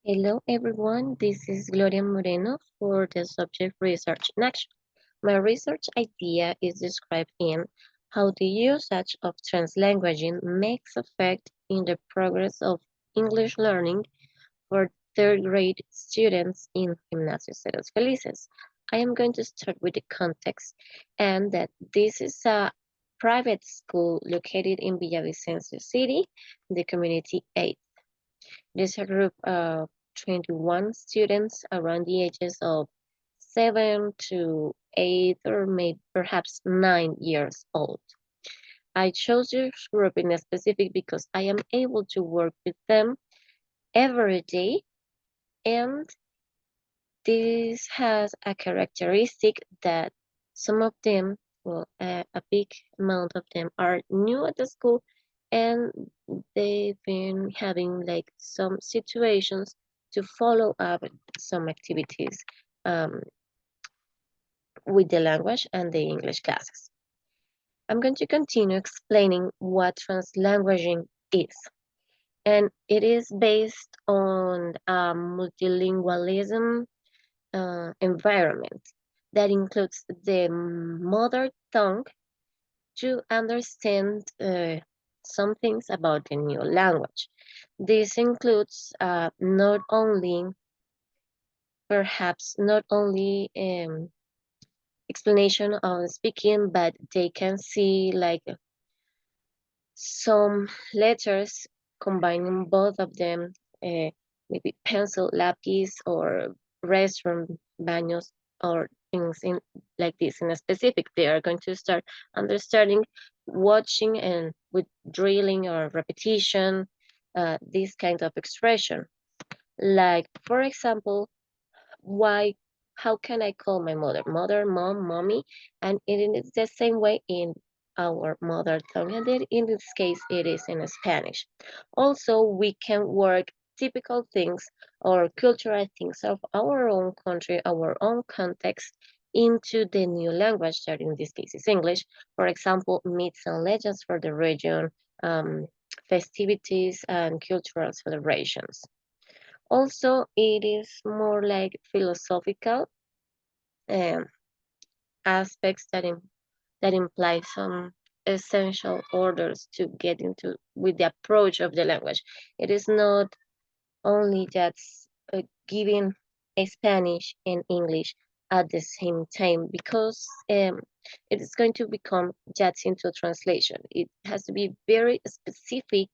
Hello everyone, this is Gloria Moreno for the subject Research in Action. My research idea is described in how the usage of translanguaging makes effect in the progress of English learning for third grade students in Gimnasio Ceros Felices. I am going to start with the context and that this is a private school located in Villavicencio City, the community 8. There's a group of 21 students around the ages of 7 to 8 or maybe perhaps 9 years old. I chose this group in a specific because I am able to work with them every day, and this has a characteristic that some of them, well, a big amount of them are new at the school, and they've been having like some situations to follow up some activities um, with the language and the English classes. I'm going to continue explaining what translanguaging is. And it is based on multilingualism environment that includes the mother tongue to understand some things about the new language. This includes not only explanation on speaking, but they can see like some letters combining both of them, maybe pencil, lapis, or restroom, baños, or things in like this in a specific. They are going to start understanding, watching, and with drilling or repetition, this kind of expression. Like, for example, why, how can I call my mother? Mother, mom, mommy, and it is the same way in our mother tongue, and in this case, it is in Spanish. Also, we can work typical things or cultural things of our own country, our own context, into the new language that in this case is English. For example, myths and legends for the region, festivities and cultural celebrations. Also, it is more like philosophical um, aspects that imply some essential orders to get into with the approach of the language. It is not only just giving a Spanish and English at the same time because it is going to become just into translation. It has to be very specific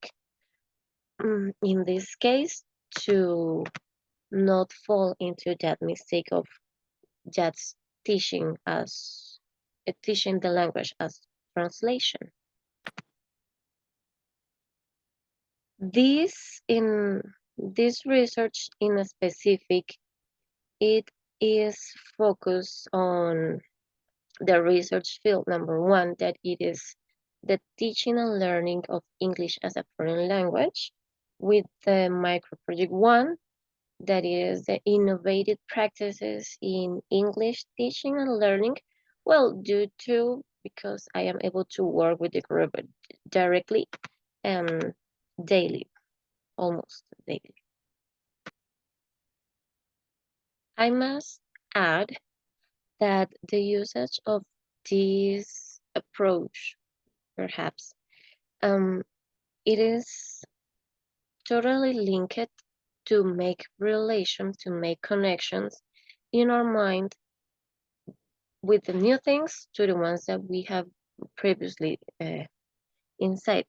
in this case to not fall into that mistake of just teaching the language as translation. This in this research in a specific, it is focused on the research field number one, that it is the teaching and learning of English as a foreign language, with the micro project one, that is the innovative practices in English teaching and learning. Well, due to because I am able to work with the group directly and daily, almost daily. I must add that the usage of this approach, perhaps, um, it is totally linked to make relations, to make connections in our mind with the new things to the ones that we have previously inside,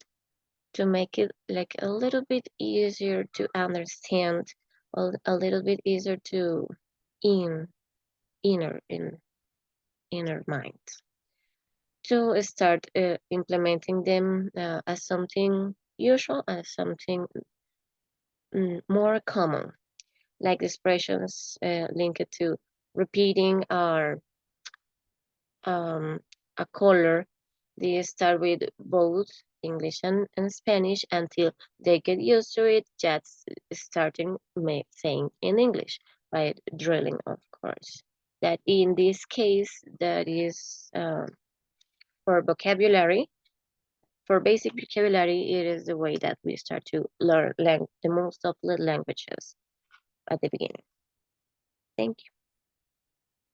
to make it like a little bit easier to understand, a little bit easier to in inner in inner mind, to start implementing them as something usual, as something more common, like expressions linked to repeating our um, a color. They start with both English and Spanish until they get used to it, just starting saying in English by drilling, of course. That in this case, that is for vocabulary. For basic vocabulary, it is the way that we start to learn the most of the languages. at the beginning. Thank you.